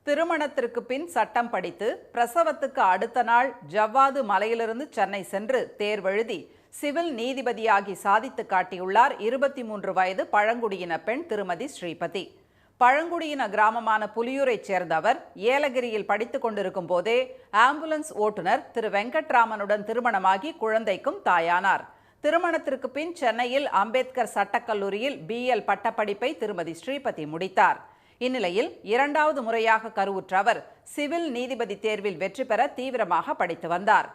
திருமணத்திற்கு பின் சட்டம் படித்து பிரசவத்துக்கு அடுத்த நாள் ஜவ்வாது மலையிலிருந்து சென்னை சென்று தேர்வெழுதி சிவில் நீதிபதியாகி சாதித்து காட்டியுள்ளார் 23 வயது பழங்குடியின பெண் திருமதி ஸ்ரீபதி. பழங்குடியின கிராமமான புலியூரைச் சேர்ந்தவர் ஏலகிரியில் படித்துக் கொண்டிருக்கும் போதே ஆம்புலன்ஸ் ஓட்டுநர் திரு வெங்கட்ராமனுடன் திருமணமாகி குழந்தைக்கும் தாயானார். திருமணத்திற்கு பின் சென்னையில் அம்பேத்கர் சட்டக்கல்லூரியில் BL பட்டப்படிப்பை திருமதி ஸ்ரீபதி முடித்தார். இந்நிலையில் இரண்டாவது முறையாக கருவுற்ற அவர் சிவில் நீதிபதி தேர்வில் வெற்றி பெற தீவிரமாக படித்து வந்தார்.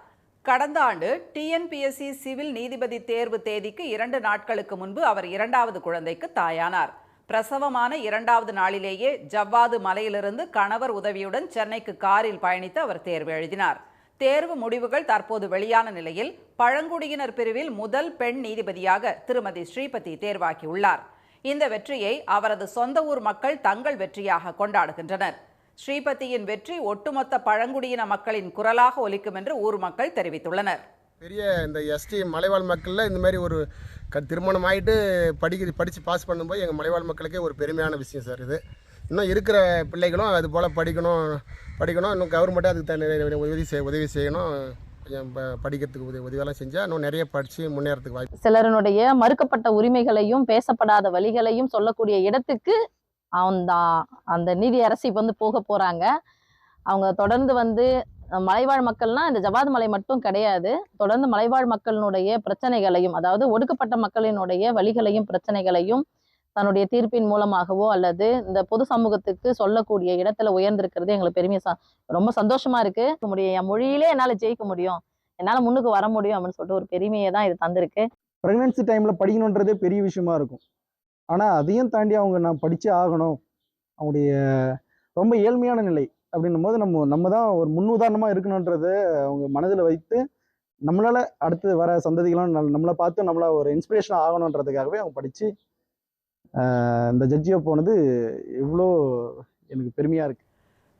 கடந்த ஆண்டு TNPSC சிவில் நீதிபதி தேர்வு தேதிக்கு 2 நாட்களுக்கு முன்பு அவர் இரண்டாவது குழந்தைக்கு தாயானார். பிரசவமான இரண்டாவது நாளிலேயே ஜவ்வாது மலையிலிருந்து கணவர் உதவியுடன் சென்னைக்கு காரில் பயணித்து அவர் தேர்வு எழுதினார். தேர்வு முடிவுகள் தற்போது வெளியான நிலையில் பழங்குடியினர் பிரிவில் முதல் பெண் நீதிபதியாக திருமதி ஸ்ரீபதி தேர்வாகியுள்ளார். இந்த வெற்றியை அவரது சொந்த ஊர் மக்கள் தங்கள் வெற்றியாக கொண்டாடுகின்றனர். ஸ்ரீபதியின் வெற்றி ஒட்டுமொத்த பழங்குடியின மக்களின் குரலாக ஒலிக்கும் என்று ஊர் மக்கள் தெரிவித்துள்ளனர். பெரிய இந்த ST மலைவாழ் மக்களில் இந்த மாதிரி ஒரு திருமணம் ஆகிட்டு படித்து பாஸ் பண்ணும்போது எங்கள் மலைவாழ் மக்களுக்கே ஒரு பெருமையான விஷயம் சார். இது இன்னும் இருக்கிற பிள்ளைகளும் அது போல் படிக்கணும். இன்னும் கவர்மெண்ட்டே அதுக்கு உதவி செய்யணும். படிக்கிறதுக்கு உதவியெல்லாம் செஞ்சால் இன்னும் நிறைய படித்து முன்னேறதுக்கு வாய்ப்பு. சிலருடைய மறுக்கப்பட்ட உரிமைகளையும் பேசப்படாத வழிகளையும் சொல்லக்கூடிய இடத்துக்கு அந்த நீதி அரசு போக போகிறாங்க. அவங்க தொடர்ந்து மலைவாழ் மக்கள்னா இந்த ஜவ்வாது மலை மட்டும் கிடையாது, தொடர்ந்து மலைவாழ் மக்களினுடைய பிரச்சனைகளையும், அதாவது ஒடுக்கப்பட்ட மக்களினுடைய வழிகளையும் பிரச்சனைகளையும் தன்னுடைய தீர்ப்பின் மூலமாகவோ அல்லது இந்த பொது சமூகத்துக்கு சொல்லக்கூடிய இடத்துல உயர்ந்திருக்கிறது எங்களுக்கு பெருமையா ரொம்ப சந்தோஷமா இருக்கு. என் மொழியிலே என்னால் ஜெயிக்க முடியும், என்னால் முன்னுக்கு வர முடியும் அப்படின்னு சொல்லிட்டு ஒரு பெருமையை தான் இது தந்திருக்கு. ப்ரெக்னன்சி டைமில் படிக்கணுன்றதே பெரிய விஷயமா இருக்கும். ஆனால் அதையும் தாண்டி அவங்க நான் படித்தே ஆகணும், அவங்களுடைய ரொம்ப ஏழ்மையான நிலை அப்படின்னும் போது நம்ம தான் ஒரு முன்னுதாரணமாக இருக்கணுன்றதை அவங்க மனதில் வைத்து நம்மளால் அடுத்து வர சந்ததிகளும் நம்மளை பார்த்து நம்மளை ஒரு இன்ஸ்பிரேஷன் ஆகணுன்றதுக்காகவே அவங்க படித்து இந்த ஜட்ஜியை போனது எவ்வளோ எனக்கு பெருமையாக இருக்குது.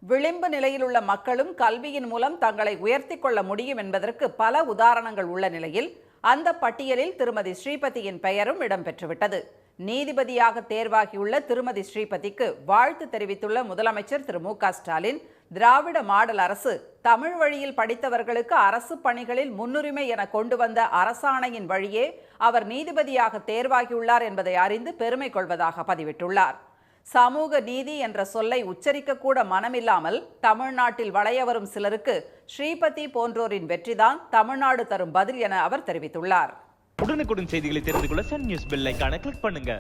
விளிம்பு நிலையில் உள்ள மக்களும் கல்வியின் மூலம் தங்களை உயர்த்தி கொள்ள முடியும் என்பதற்கு பல உதாரணங்கள் உள்ள நிலையில் அந்த பட்டியலில் திருமதி ஸ்ரீபதியின் பெயரும் இடம்பெற்றுவிட்டது. நீதிபதியாக தேர்வாகியுள்ள திருமதி ஸ்ரீபதிக்கு வாழ்த்து தெரிவித்துள்ள முதலமைச்சர் திரு மு க ஸ்டாலின், திராவிட மாடல் அரசு தமிழ் வழியில் படித்தவர்களுக்கு அரசு பணிகளில் முன்னுரிமை என கொண்டு வந்த அரசாணையின் வழியே அவர் நீதிபதியாக தேர்வாகியுள்ளார் என்பதை அறிந்து பெருமை கொள்வதாக பதிவிட்டுள்ளார். சமூக நீதி என்ற சொல்லை உச்சரிக்க கூட மனமில்லாமல் தமிழ்நாட்டில் வளைய வரும் சிலருக்கு ஸ்ரீபதி போன்றோரின் வெற்றிதான் தமிழ்நாடு தரும் பதில் என அவர் தெரிவித்துள்ளார். உடனுக்குடன் செய்திகளை தெரிந்து கொள்ள சன் நியூஸ் பெல் ஐகானை கிளிக் பண்ணுங்க.